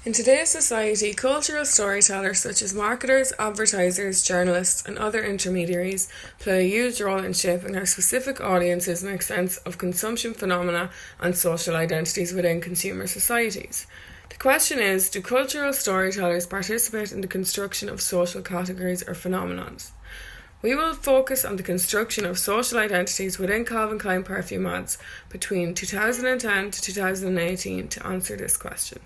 In today's society, cultural storytellers such as marketers, advertisers, journalists, and other intermediaries play a huge role in shaping how specific audiences make sense of consumption phenomena and social identities within consumer societies. The question is, do cultural storytellers participate in the construction of social categories or phenomena? We will focus on the construction of social identities within Calvin Klein perfume ads between 2010 to 2018 to answer this question.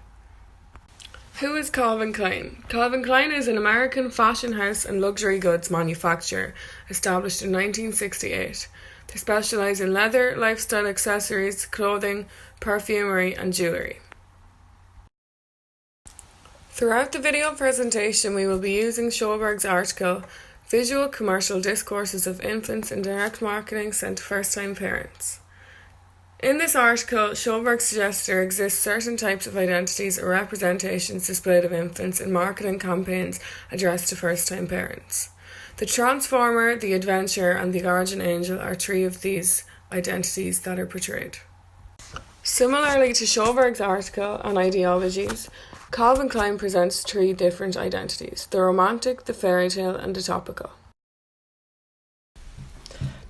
Who is Calvin Klein? Calvin Klein is an American fashion house and luxury goods manufacturer established in 1968. They specialise in leather, lifestyle accessories, clothing, perfumery and jewellery. Throughout the video presentation we will be using Schulberg's article, Visual Commercial Discourses of Infants in Direct Marketing Sent to First-Time Parents. In this article, Schulberg suggests there exist certain types of identities or representations displayed of infants in marketing campaigns addressed to first-time parents. The Transformer, the Adventurer, and the Guardian Angel are three of these identities that are portrayed. Similarly to Schulberg's article on ideologies, Calvin Klein presents three different identities: the romantic, the fairy tale, and the topical.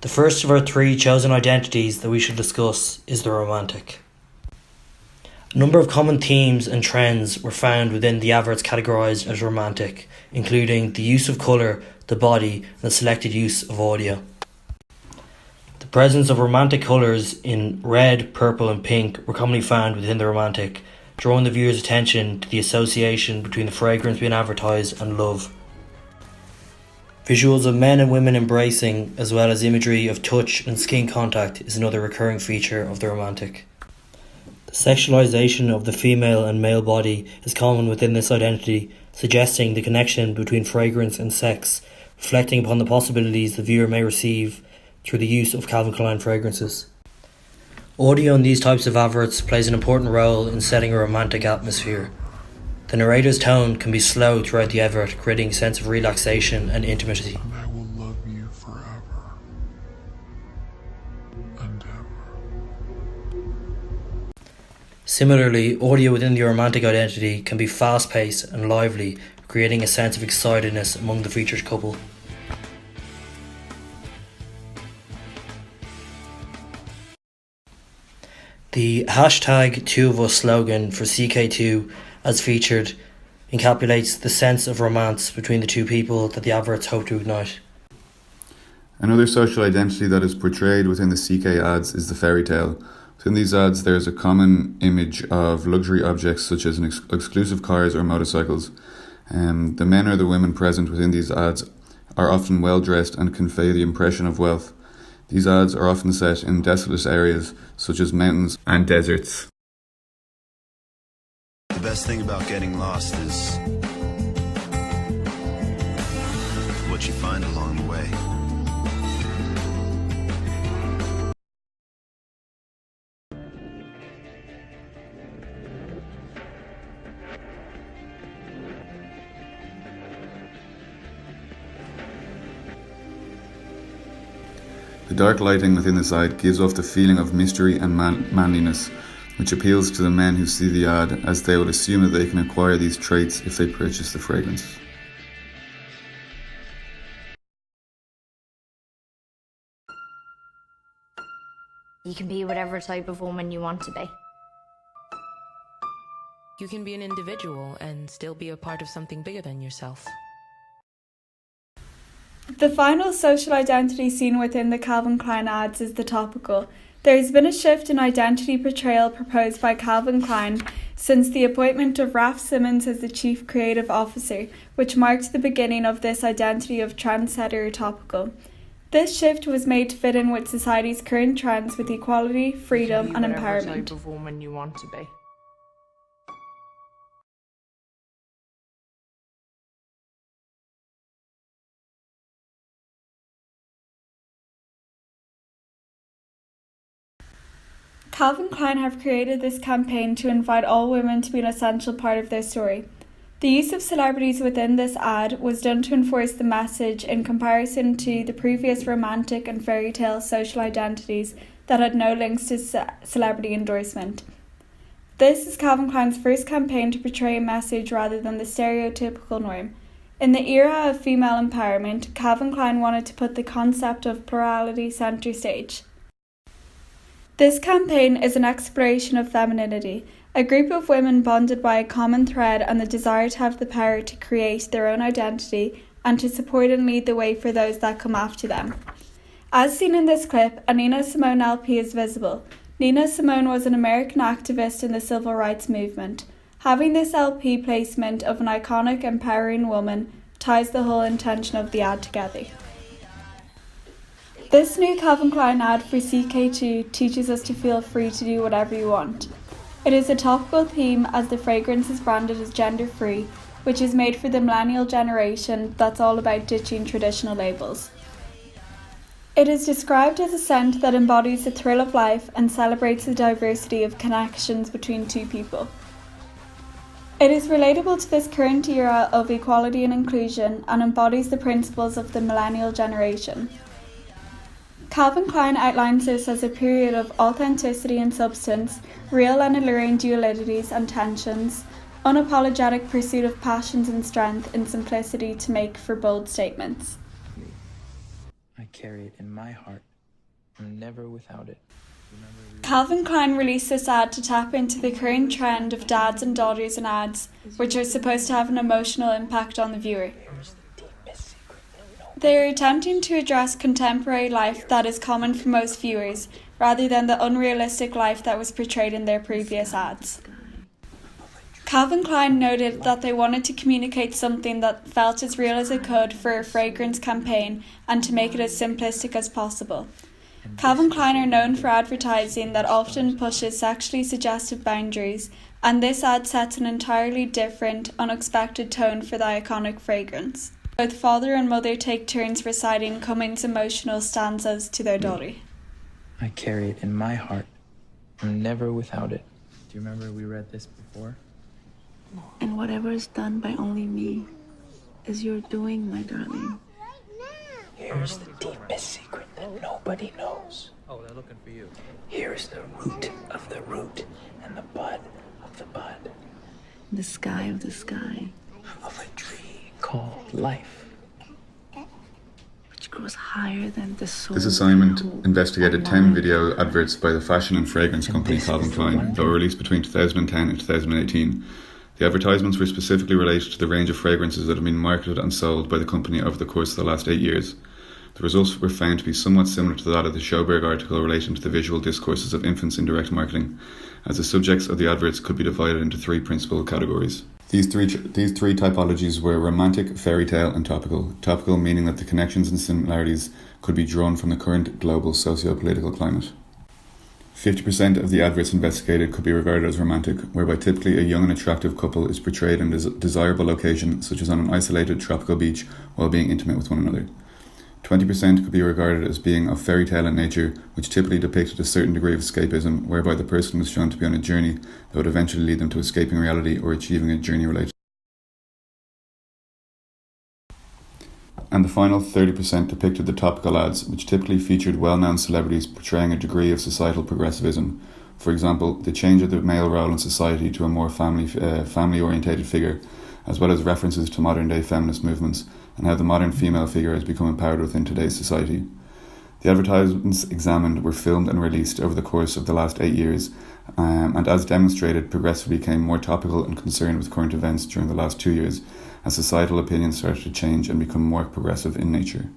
The first of our three chosen identities that we should discuss is the romantic. A number of common themes and trends were found within the adverts categorised as romantic, including the use of colour, the body, and the selected use of audio. The presence of romantic colours in red, purple and pink were commonly found within the romantic, drawing the viewer's attention to the association between the fragrance being advertised and love. Visuals of men and women embracing, as well as imagery of touch and skin contact, is another recurring feature of the romantic. The sexualization of the female and male body is common within this identity, suggesting the connection between fragrance and sex, reflecting upon the possibilities the viewer may receive through the use of Calvin Klein fragrances. Audio in these types of adverts plays an important role in setting a romantic atmosphere. The narrator's tone can be slow throughout the advert, creating a sense of relaxation and intimacy. And I will love you forever and ever. Similarly, audio within the romantic identity can be fast-paced and lively, creating a sense of excitedness among the featured couple. The #2ofus slogan for CK2, as featured, encapsulates the sense of romance between the two people that the adverts hope to ignite. Another social identity that is portrayed within the CK ads is the fairy tale. Within these ads there is a common image of luxury objects such as exclusive cars or motorcycles. The men or the women present within these ads are often well dressed and convey the impression of wealth. These ads are often set in desolate areas such as mountains and deserts. The best thing about getting lost is what you find along the way. The dark lighting within this ad gives off the feeling of mystery and manliness, which appeals to the men who see the ad, as they would assume that they can acquire these traits if they purchase the fragrance. You can be whatever type of woman you want to be. You can be an individual and still be a part of something bigger than yourself. The final social identity seen within the Calvin Klein ads is the topical. There has been a shift in identity portrayal proposed by Calvin Klein since the appointment of Raf Simons as the Chief Creative Officer, which marked the beginning of this identity of trendsetter topical. This shift was made to fit in with society's current trends with equality, freedom and empowerment. Type of woman you want to be. Calvin Klein have created this campaign to invite all women to be an essential part of their story. The use of celebrities within this ad was done to enforce the message in comparison to the previous romantic and fairy tale social identities that had no links to celebrity endorsement. This is Calvin Klein's first campaign to portray a message rather than the stereotypical norm. In the era of female empowerment, Calvin Klein wanted to put the concept of plurality centre stage. This campaign is an exploration of femininity, a group of women bonded by a common thread and the desire to have the power to create their own identity and to support and lead the way for those that come after them. As seen in this clip, a Nina Simone LP is visible. Nina Simone was an American activist in the civil rights movement. Having this LP placement of an iconic, empowering woman ties the whole intention of the ad together. This new Calvin Klein ad for CK2 teaches us to feel free to do whatever you want. It is a topical theme as the fragrance is branded as gender-free, which is made for the millennial generation that's all about ditching traditional labels. It is described as a scent that embodies the thrill of life and celebrates the diversity of connections between two people. It is relatable to this current era of equality and inclusion and embodies the principles of the millennial generation. Calvin Klein outlines this as a period of authenticity and substance, real and alluring dualities and tensions, unapologetic pursuit of passions and strength and simplicity to make for bold statements. I carry it in my heart. I'm never without it. Calvin Klein released this ad to tap into the current trend of dads and daughters in ads, which are supposed to have an emotional impact on the viewer. They are attempting to address contemporary life that is common for most viewers, rather than the unrealistic life that was portrayed in their previous ads. Calvin Klein noted that they wanted to communicate something that felt as real as it could for a fragrance campaign and to make it as simplistic as possible. Calvin Klein are known for advertising that often pushes sexually suggestive boundaries, and this ad sets an entirely different, unexpected tone for the iconic fragrance. Both father and mother take turns reciting Cummings' emotional stanzas to their daughter. I carry it in my heart. I'm never without it. Do you remember we read this before? And whatever is done by only me is your doing, my darling. Here's the deepest secret that nobody knows. Oh, they're looking for you. Here is the root of the root and the bud of the bud. The sky of the sky. Of a tree called life. Which grows higher than the soul. This assignment investigated 10 video adverts by the fashion and fragrance company Calvin Klein that were released between 2010 and 2018. The advertisements were specifically related to the range of fragrances that have been marketed and sold by the company over the course of the last 8 years. The results were found to be somewhat similar to that of the Schoberg article relating to the visual discourses of infants in direct marketing, as the subjects of the adverts could be divided into three principal categories. These three typologies were romantic, fairy tale, and topical. Topical meaning that the connections and similarities could be drawn from the current global socio-political climate. 50% of the adverts investigated could be regarded as romantic, whereby typically a young and attractive couple is portrayed in a desirable location, such as on an isolated tropical beach, while being intimate with one another. 20% could be regarded as being of fairy tale in nature, which typically depicted a certain degree of escapism, whereby the person was shown to be on a journey that would eventually lead them to escaping reality or achieving a journey-related. And the final 30% depicted the topical ads, which typically featured well-known celebrities portraying a degree of societal progressivism. For example, the change of the male role in society to a more family-orientated figure, as well as references to modern-day feminist movements and how the modern female figure has become empowered within today's society. The advertisements examined were filmed and released over the course of the last 8 years, and as demonstrated, progressively became more topical and concerned with current events during the last 2 years, as societal opinions started to change and become more progressive in nature.